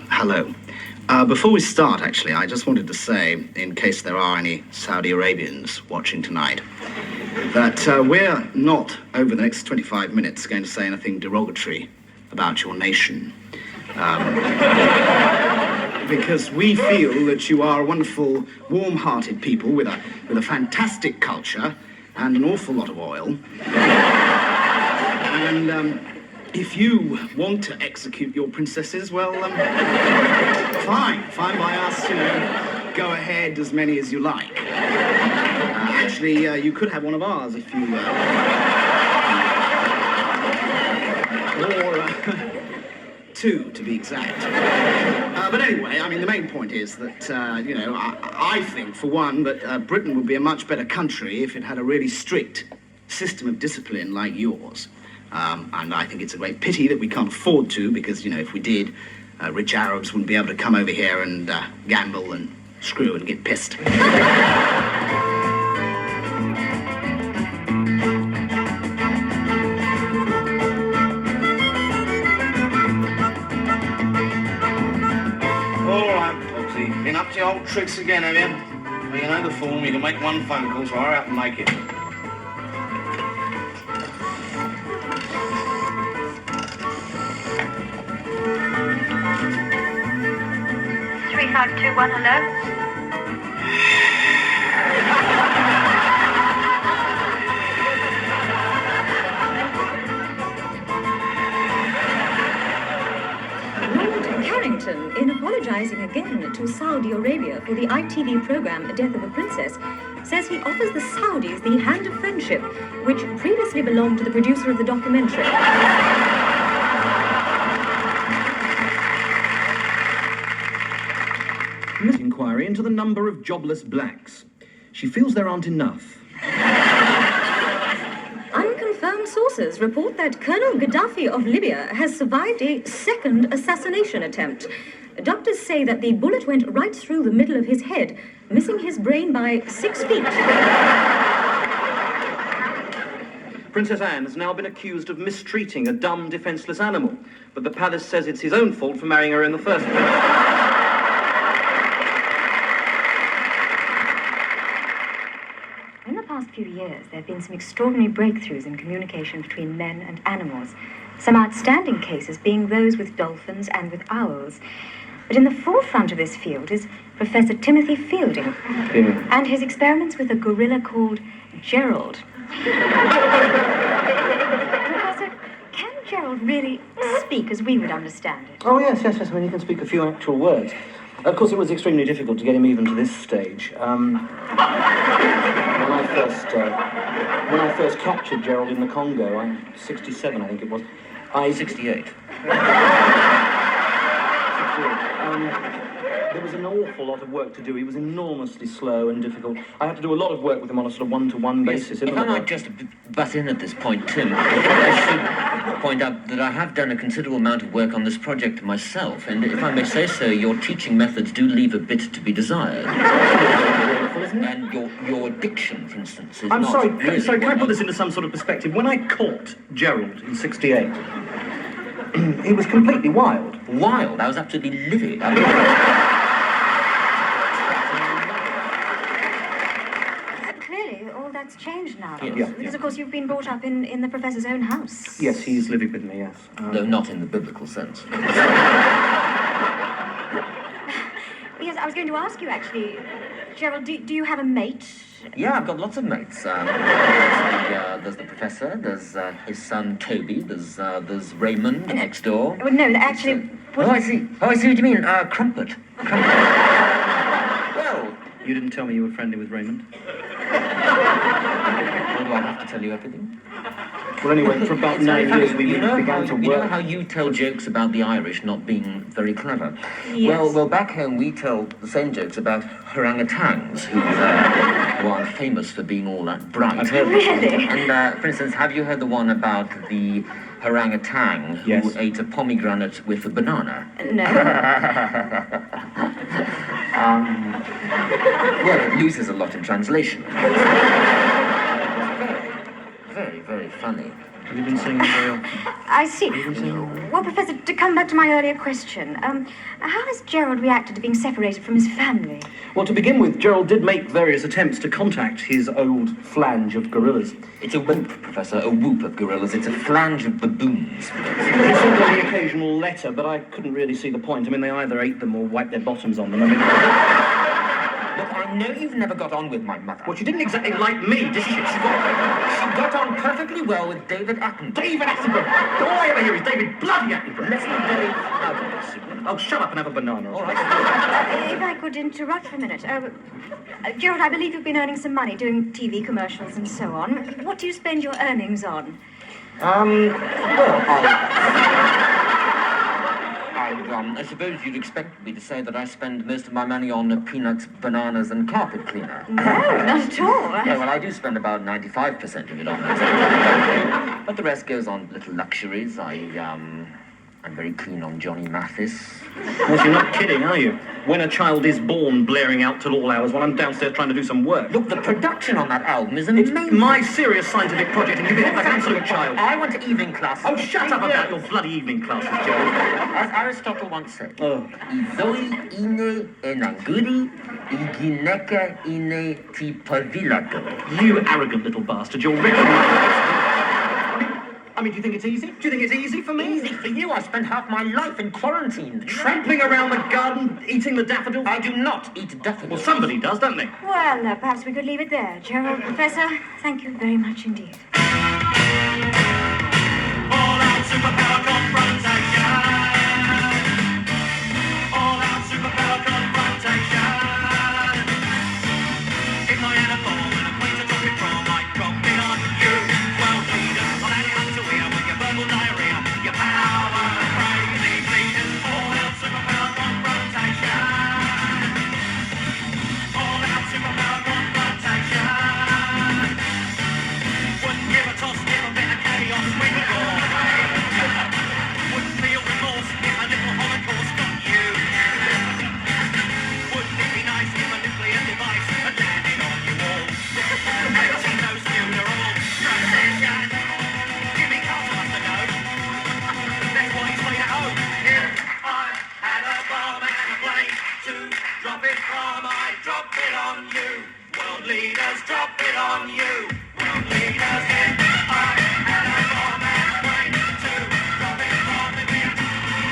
Hello. Before we start, actually, I just wanted to say, in case there are any Saudi Arabians watching tonight, that we're not, over the next 25 minutes, going to say anything derogatory about your nation. Because we feel that you are wonderful, warm-hearted people with a fantastic culture and an awful lot of oil. And if you want to execute your princesses, well, fine by us, go ahead, as many as you like. Actually, you could have one of ours if you... or two, to be exact. But anyway, I mean, the main point is that, I think, for one, that Britain would be a much better country if it had a really strict system of discipline like yours. And I think it's a great pity that we can't afford to, because, if we did, rich Arabs wouldn't be able to come over here and gamble and screw and get pissed. All right, Pogsy, been up to your old tricks again, have you? Well, you know the form, you can make one phone call, so hurry up and make it. 3521, hello? Carrington, in apologizing again to Saudi Arabia for the ITV program Death of a Princess, says he offers the Saudis the hand of friendship, which previously belonged to the producer of the documentary. Inquiry into the number of jobless blacks. She feels there aren't enough. Unconfirmed sources report that Colonel Gaddafi of Libya has survived a second assassination attempt. Doctors say that the bullet went right through the middle of his head, missing his brain by 6 feet. Princess Anne has now been accused of mistreating a dumb, defenseless animal, but the palace says it's his own fault for marrying her in the first place. Few years, there have been some extraordinary breakthroughs in communication between men and animals. Some outstanding cases being those with dolphins and with owls. But in the forefront of this field is Professor Timothy Fielding and his experiments with a gorilla called Gerald. Professor, can Gerald really speak as we would understand it? Oh, yes. I mean, he can speak a few actual words. Of course, it was extremely difficult to get him even to this stage. When I first captured Gerald in the Congo, I'm 67, I think it was. 68. There was an awful lot of work to do. He was enormously slow and difficult. I had to do a lot of work with him on a sort of one-to-one basis. If I might just butt in at this point, Tim, I should point out that I have done a considerable amount of work on this project myself, and if I may say so, your teaching methods do leave a bit to be desired. And your diction, for instance, is I'm not sorry, really can I put this into some sort of perspective? When I caught Gerald in 68, he was completely wild. Wild? I was absolutely livid. Clearly, all that's changed now. Yes. Because, of course, you've been brought up in the professor's own house. Yes, he's living with me, yes. Though not in the biblical sense. Yes, I was going to ask you, actually, Gerald, do you have a mate? Yeah, I've got lots of mates. There's the professor, there's his son Toby, there's Raymond next door. Well, no, actually... I see what you mean. Crumpet. Well... You didn't tell me you were friendly with Raymond? Well, do I have to tell you everything? Well, anyway, for about 9 years we began to work... You know how you tell jokes about the Irish not being very clever? Yes. Well, back home we tell the same jokes about orangutans, who are famous for being all that bright. I've heard Really? And, for instance, have you heard the one about the orangutan who ate a pomegranate with a banana? No. Well, it loses a lot in translation. Very, very funny. Have you been seeing him very often? I see. Well, Professor, to come back to my earlier question, how has Gerald reacted to being separated from his family? Well, to begin with, Gerald did make various attempts to contact his old flange of gorillas. It's a whoop, Professor, a whoop of gorillas. It's a flange of baboons. He sent them the occasional letter, but I couldn't really see the point. I mean, they either ate them or wiped their bottoms on them. I mean... Look, I know you've never got on with my mother. Well, she didn't exactly like me, did she? She got on perfectly well with David Atkinson. David Attenborough! All I ever hear is David bloody Attenborough. Let's be very proud of this, Sigmund. Oh, shut up and have a banana. All right. If I could interrupt for a minute. Gerald, I believe you've been earning some money doing TV commercials and so on. What do you spend your earnings on? I suppose you'd expect me to say that I spend most of my money on peanuts, bananas, and carpet cleaner. No, not at all. Yeah, well, I do spend about 95% of it on that. But the rest goes on little luxuries. I'm very keen on Johnny Mathis. Well, you're not kidding, are you? When a child is born blaring out till all hours while I'm downstairs trying to do some work. Look, the production on that album is It's amazing. my serious scientific project and you behave like an absolute child. I went to evening classes. Oh, shut up about your bloody evening classes, Joe. As Aristotle once said, Oh. Izoi ine enanguri, igineka ine tipavilato. You arrogant little bastard, you're really... I mean, do you think it's easy? Do you think it's easy for me? Easy for you. I spent half my life in quarantine. Trampling around the garden, eating the daffodils? I do not eat daffodils. Well, somebody does, don't they? Well, perhaps we could leave it there. Gerald, Professor, thank you very much indeed. All-out superpower confrontation. All-out superpower confrontation. In my animal, when I'm going to drop it from, I drop it on you. Well, leaders, I'll add it up to here with your verbal diarrhea. Your power, crazy leaders. All-out superpower confrontation. All-out superpower confrontation. Wouldn't give a toss, give a bit of chaos, we would all wouldn't feel remorse if a little holocaust got you. Wouldn't it be nice if a nuclear device had landed on you all? Never seen those funeral processions. Jimmy Carter must have known. That's why he's played at home. If I had a bomb and a plane to drop it from, I'd drop it on you. World leaders, drop it on you. World leaders, if I had a bomb and a plane to drop it from, it'd be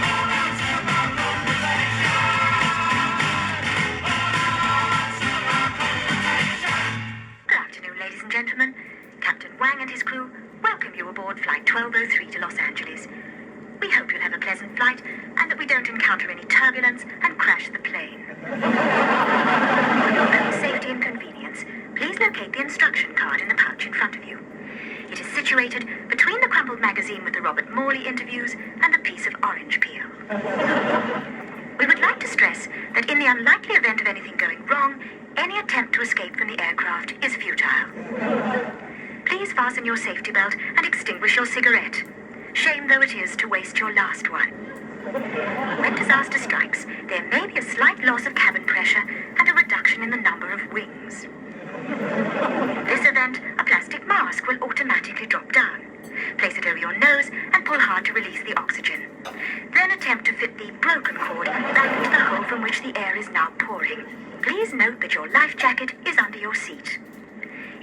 all out superpower confrontation. All out superpower confrontation. Good afternoon, ladies and gentlemen. Captain Wang and his crew welcome you aboard Flight 1203 to Los Angeles. We hope you'll have a pleasant flight and that we don't encounter any turbulence and crash the plane. For your safety and convenience, please locate the instruction card in the pouch in front of you. It is situated between the crumpled magazine with the Robert Morley interviews and the piece of orange peel. We would like to stress that in the unlikely event of anything going wrong, any attempt to escape from the aircraft is futile. Please fasten your safety belt and extinguish your cigarette. Shame though it is to waste your last one. When disaster strikes, there may be a slight loss of cabin pressure and a reduction in the number of wings. In this event, a plastic mask will automatically drop down. Place it over your nose and pull hard to release the oxygen. Then attempt to fit the broken cord back into the hole from which the air is now pouring. Please note that your life jacket is under your seat.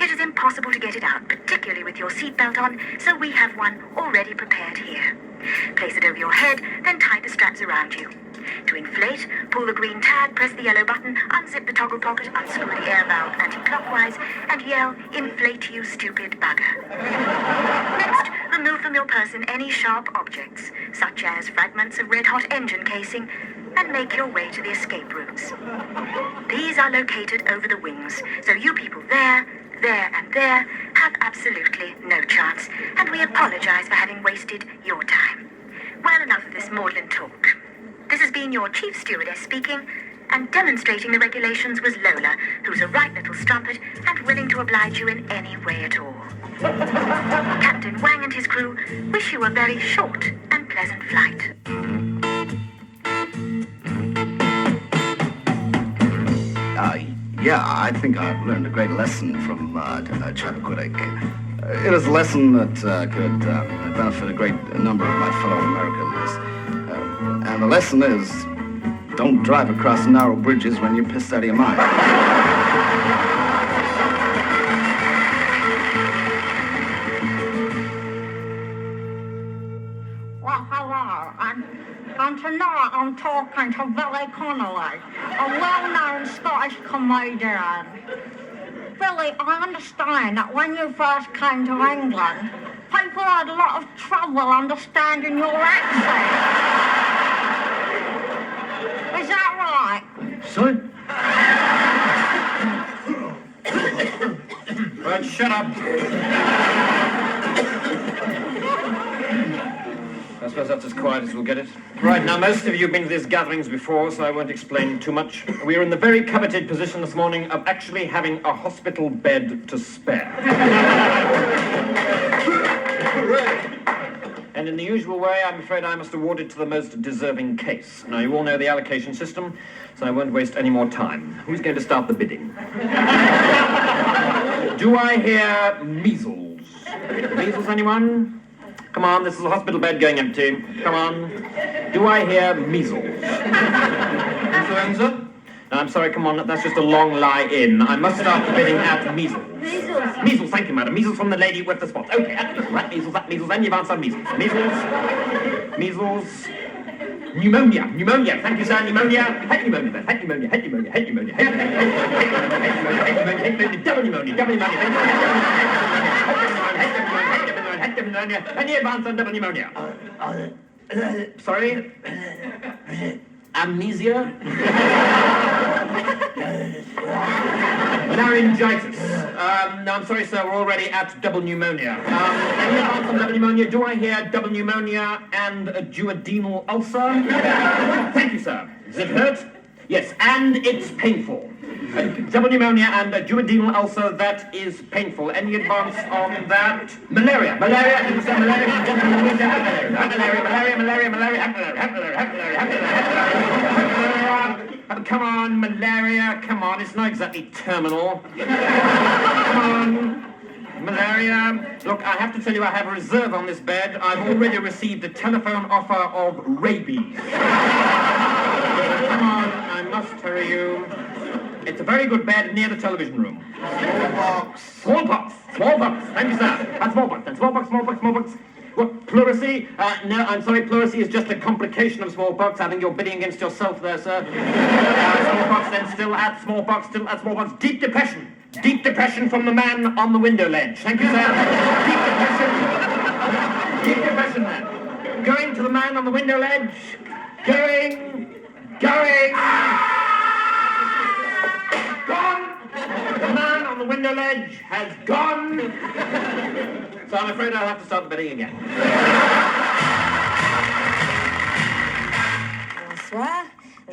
It is impossible to get it out, particularly with your seatbelt on, so we have one already prepared here. Place it over your head, then tie the straps around you. To inflate, pull the green tag, press the yellow button, unzip the toggle pocket, unscrew the air valve anti-clockwise, and yell, "Inflate, you stupid bugger." Next, remove from your person any sharp objects, such as fragments of red-hot engine casing, and make your way to the escape routes. These are located over the wings, so you people there, and there have absolutely no chance, and we apologize for having wasted your time. Well, enough of this maudlin talk. This has been your chief stewardess speaking, and demonstrating the regulations was Lola, who's a right little strumpet and willing to oblige you in any way at all. Captain Wang and his crew wish you a very short and pleasant flight. Yeah, I think I've learned a great lesson from Chappaquiddick. It is a lesson that could benefit a great number of my fellow Americans. And the lesson is, don't drive across narrow bridges when you're pissed out of your mind. Well, hello, and tonight I'm talking to Billy Connolly, a well-known Scottish comedian. Billy, I understand that when you first came to England, people had a lot of trouble understanding your accent. Is that right? Sorry? Right, shut up. I suppose that's as quiet as we'll get it. Right, now most of you have been to these gatherings before, so I won't explain too much. We are in the very coveted position this morning of actually having a hospital bed to spare. And in the usual way, I'm afraid I must award it to the most deserving case. Now, you all know the allocation system, so I won't waste any more time. Who's going to start the bidding? Do I hear measles? Measles, anyone? Come on, this is a hospital bed going empty. Come on. Do I hear measles? Influenza? No, I'm sorry, come on, that's just a long lie in. I must start the bidding at measles. Measles. Measles, thank you, madam. Measles from the lady with the spots. Okay, right, measles, and you've answered measles. Measles. Pneumonia, thank you, sir, pneumonia. Head pneumonia, then. Head pneumonia. Double pneumonia. Any advance on double pneumonia? Sorry? Amnesia? Laryngitis. No, I'm sorry, sir, we're already at double pneumonia. Any advance on double pneumonia? Do I hear double pneumonia and a duodenal ulcer? Thank you, sir. Does it hurt? Yes, and it's painful. Double pneumonia and a duodenal ulcer, that is painful. Any advance on that? Malaria. Thank you, sir. Malaria. Come on, malaria. Come on, it's not exactly terminal. Come on. Malaria. Look, I have to tell you I have a reserve on this bed. I've already received a telephone offer of rabies. Come on, I must hurry you. It's a very good bed near the television room. Smallpox. Thank you, sir. Smallpox. What, pleurisy? No, I'm sorry, pleurisy is just a complication of smallpox. I think you're bidding against yourself there, sir. Smallpox, then still at smallpox. Deep depression from the man on the window ledge. Thank you, sir. Deep depression, man. Going to the man on the window ledge. Going. Gone! The man on the window ledge has gone! So I'm afraid I'll have to start bidding again. Bonsoir.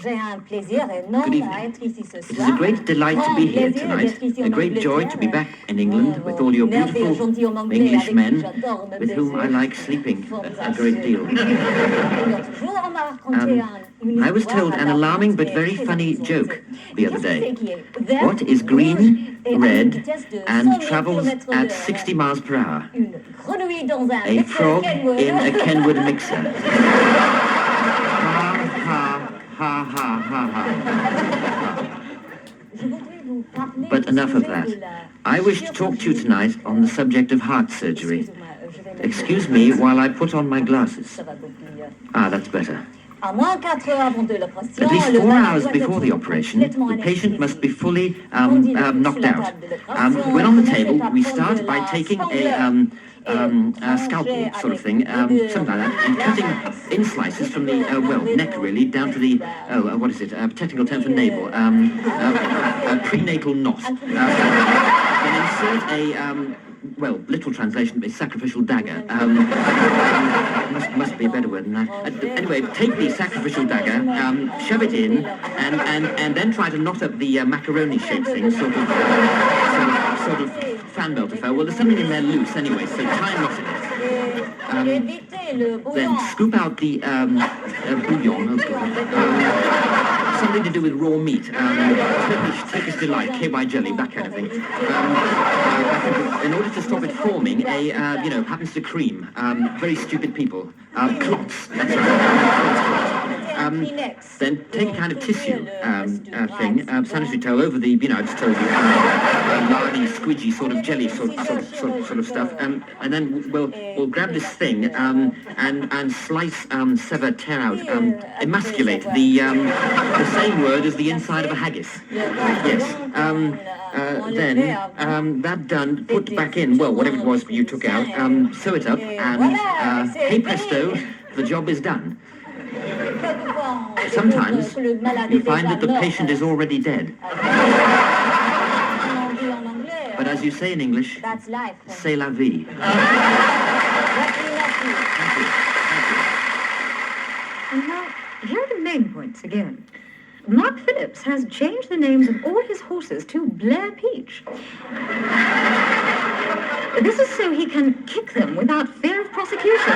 J'ai un plaisir énorme à être ici ce soir. It is a great delight to be here tonight, a great joy to be back in England with all your beautiful English men with whom I like sleeping a great deal. I was told an alarming but very funny joke the other day. What is green, red, and travels at 60 miles per hour? A frog in a Kenwood mixer. Ha, ha, ha, ha. But enough of that. I wish to talk to you tonight on the subject of heart surgery. Excuse me while I put on my glasses. Ah, that's better. At least 4 hours before the operation, the patient must be fully knocked out. When on the table, we start by taking a scalpel sort of thing, something like that, and cutting in slices from the, neck really, down to the, technical term for navel, prenatal knot. Then insert a, literal translation, a sacrificial dagger. Must be a better word than that. Anyway, take the sacrificial dagger, shove it in, and then try to knot up the macaroni-shaped thing, sort of fan belt affair. Well, there's something in there loose anyway, so try and knot it. Then scoop out the bouillon. something to do with raw meat. Turkish delight, KY jelly, that kind of thing. In order to stop it forming, happens to cream. Very stupid people. Clots, that's right. Then take a kind of tissue thing, sanitary towel over the, I just told you, lardy, squidgy sort of jelly sort of stuff, and then we'll grab this thing and slice, sever, tear out, emasculate the same word as the inside of a haggis. Yes. Then that done, put back in, well, whatever it was you took out, sew it up, and hey presto, the job is done. Sometimes you find that the patient is already dead. But as you say in English, That's life. c'est la vie. And now, here are the main points again. Mark Phillips has changed the names of all his horses to Blair Peach. This is so he can kick them without fear of prosecution.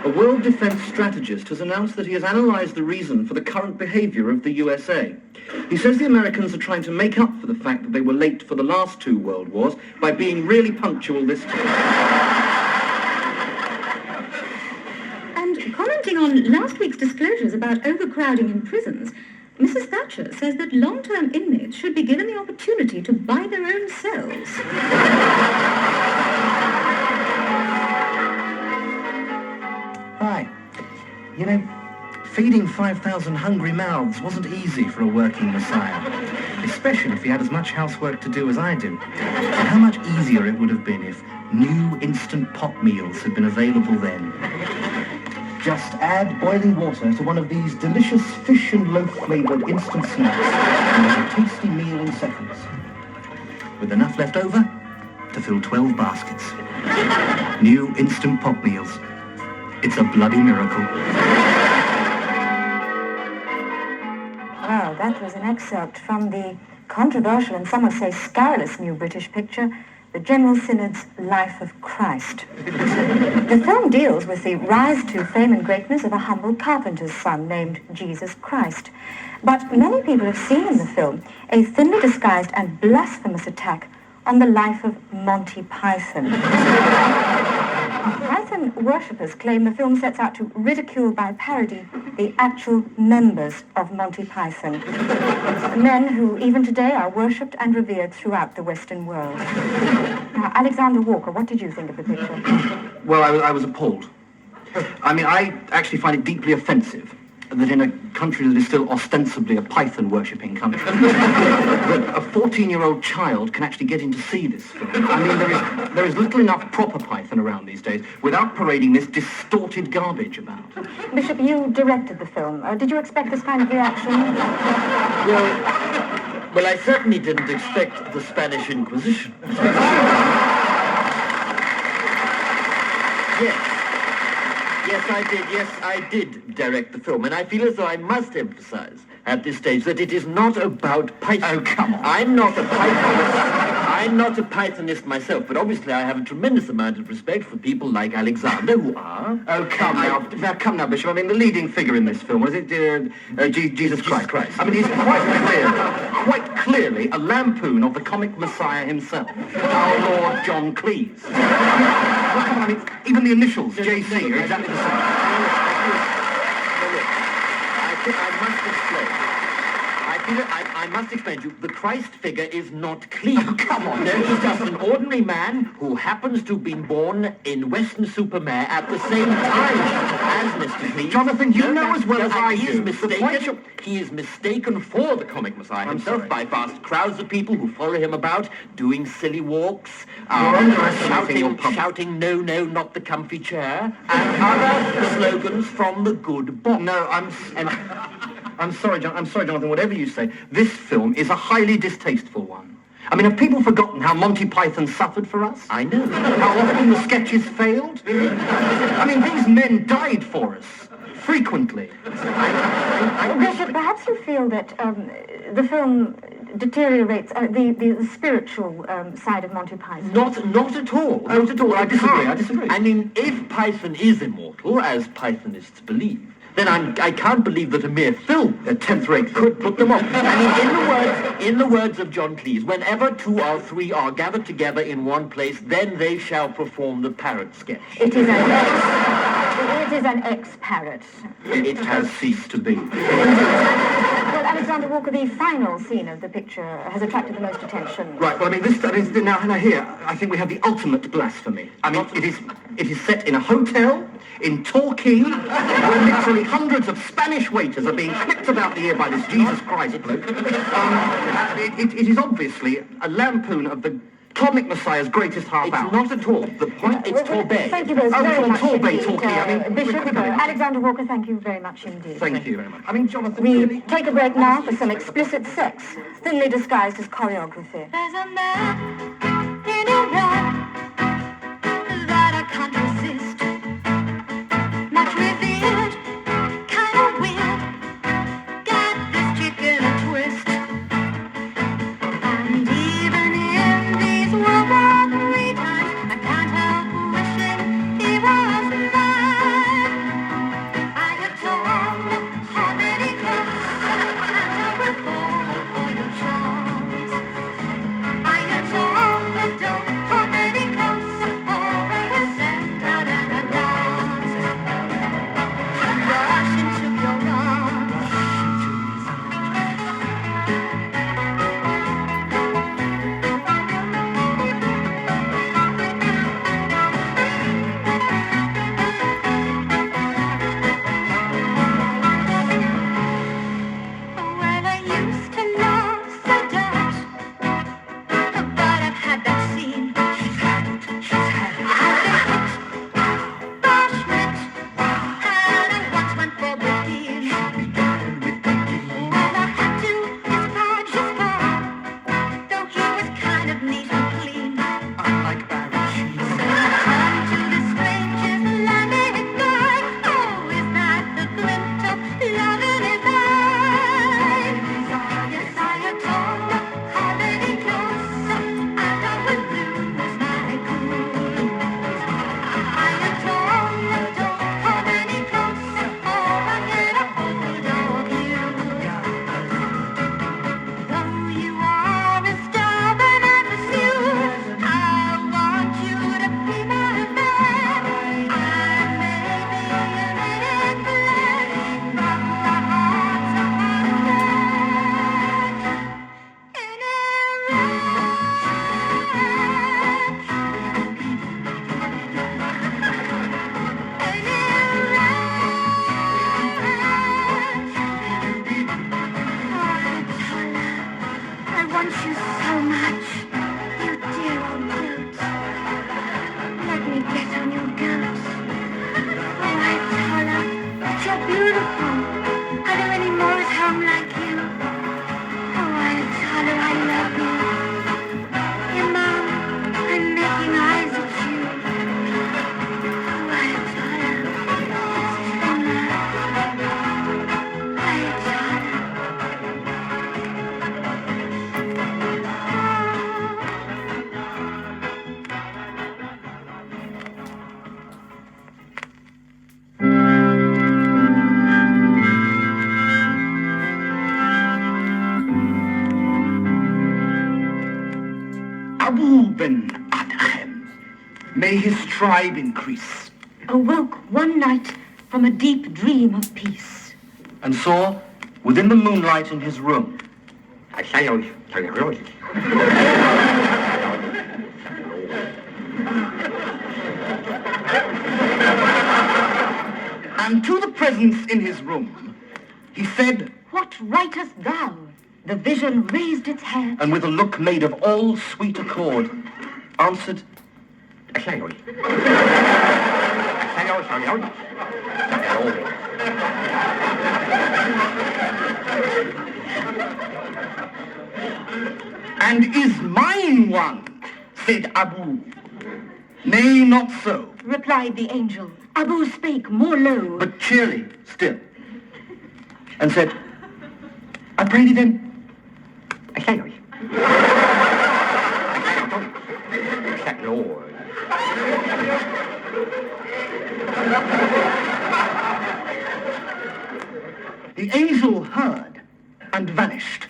A world defense strategist has announced that he has analyzed the reason for the current behavior of the USA. He says the Americans are trying to make up for the fact that they were late for the last 2 world wars by being really punctual this time. And commenting on last week's disclosures about overcrowding in prisons, Mrs. Thatcher says that long-term inmates should be given the opportunity to buy their own cells. Hi. You know, feeding 5,000 hungry mouths wasn't easy for a working messiah, especially if he had as much housework to do as I do. And how much easier it would have been if new instant pot meals had been available then. Just add boiling water to one of these delicious fish and loaf-flavoured instant snacks and have a tasty meal in seconds. With enough left over to fill 12 baskets. New instant pot meals. It's a bloody miracle. Well, that was an excerpt from the controversial and some would say scurrilous new British picture, The General Synod's Life of Christ. The film deals with the rise to fame and greatness of a humble carpenter's son named Jesus Christ. But many people have seen in the film a thinly disguised and blasphemous attack on the life of Monty Python. Python worshippers claim the film sets out to ridicule by parody the actual members of Monty Python, men who even today are worshipped and revered throughout the Western world. Now, Alexander Walker, what did you think of the picture? Well, I was appalled. I mean, I actually find it deeply offensive that in a country that is still ostensibly a Python-worshipping country, that a 14-year-old child can actually get in to see this film. I mean, there is little enough proper Python around these days without parading this distorted garbage about. Bishop, you directed the film. Did you expect this kind of reaction? Well, I certainly didn't expect the Spanish Inquisition. Yes, I did direct the film, and I feel as though I must emphasize at this stage that it is not about Python. Oh, come on. I'm not a Pythonist myself, but obviously I have a tremendous amount of respect for people like Alexander who are. Oh, come now, Bishop. I mean, the leading figure in this film, was it Jesus Christ? Christ. I mean, he's quite clearly a lampoon of the comic messiah himself, our Lord John Cleese. Well, come on, I mean, even the initials, JC, are exactly the same. I must explain to you, the Christ figure is not clean. Oh, come on. No, he's just an ordinary man who happens to have been born in Weston-super-Mare at the same time as Mr. Cleese. Jonathan, you know as well as I he do. He is mistaken for the comic messiah himself by vast crowds of people who follow him about, doing silly walks, shouting, no, not the comfy chair, and other slogans from the good book. No, I'm sorry, Jonathan, whatever you say, this film is a highly distasteful one. I mean, have people forgotten how Monty Python suffered for us? I know. How often the sketches failed? I mean, these men died for us. Frequently. Bishop, perhaps you feel that the film deteriorates the spiritual side of Monty Python. Not at all. Not at all. I disagree. I mean, if Python is immortal, as Pythonists believe, then I can't believe that a mere film at 10th rate could put them off. I mean, in the words of John Cleese, whenever 2 or 3 are gathered together in one place, then they shall perform the parrot sketch. It is an ex-parrot. It has ceased to be. Well, Alexander Walker, the final scene of the picture has attracted the most attention. Right, well, I mean, now here, I think we have the ultimate blasphemy. I mean, it is set in a hotel in Torquay, where literally hundreds of Spanish waiters are being clipped about the ear by this Jesus Christ bloke. It is obviously a lampoon of the comic messiah's greatest half hour. It's not at all. The point, it's Torbay. Thank you both very much Torbay, indeed. Torquay. I mean, Bishop, Alexander Walker, thank you very much indeed. Thank you very much. I mean, Jonathan, We really... take a break now for some explicit sex, thinly disguised as choreography. There's a man in Iran that I can't resist. Much revered, kind of weird. Got this chick in a twist. And even in these World War III times, I can't help wishing he was mine. I adore how many clothes, and I will fall for your charms. I adore the don't how many clothes, or I will send out an alarm. I rush into your arms. Well, I used to love Sadat, but I've had that scene. I've been hit, Bashment, and I once went for Bikini. Well, I had to, his part, though he was kind of neat and clean. Unlike Barry Sheen. So I turned to the strangest landing guy. Oh, is that the glint of love in his eye? Yes, I adore how many clothes, and I would lose my cool. I adore how many clothes, or I get a hold of you. Though you are a stubborn and pursued, I want you to be my man. I may be a minute late, but my heart's a I want you so much, you dear old brute. Let me get on your goat. Oh, I tell her, but you're beautiful. Are there any more at home like you? Oh, I tell her I love you. Yeah, Mom, I'm making eyes at you. Oh, I tell her, it's so nice. I tell her. Abu Ben Adhem. May his tribe increase. Awoke one night from a deep dream of peace. And saw, within the moonlight in his room, And to the presence in his room, he said, What writest thou? The vision raised its head. and with a look made of all sweet accord, answered, And is mine one, said Abu. Nay, not so, Replied the angel. Abu spake more low. but cheerly still, and said, I pray thee then, The angel heard and vanished.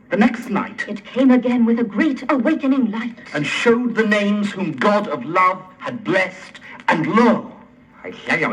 The next night, It came again with a great awakening light. and showed the names whom God of love had blessed, and lo, I say,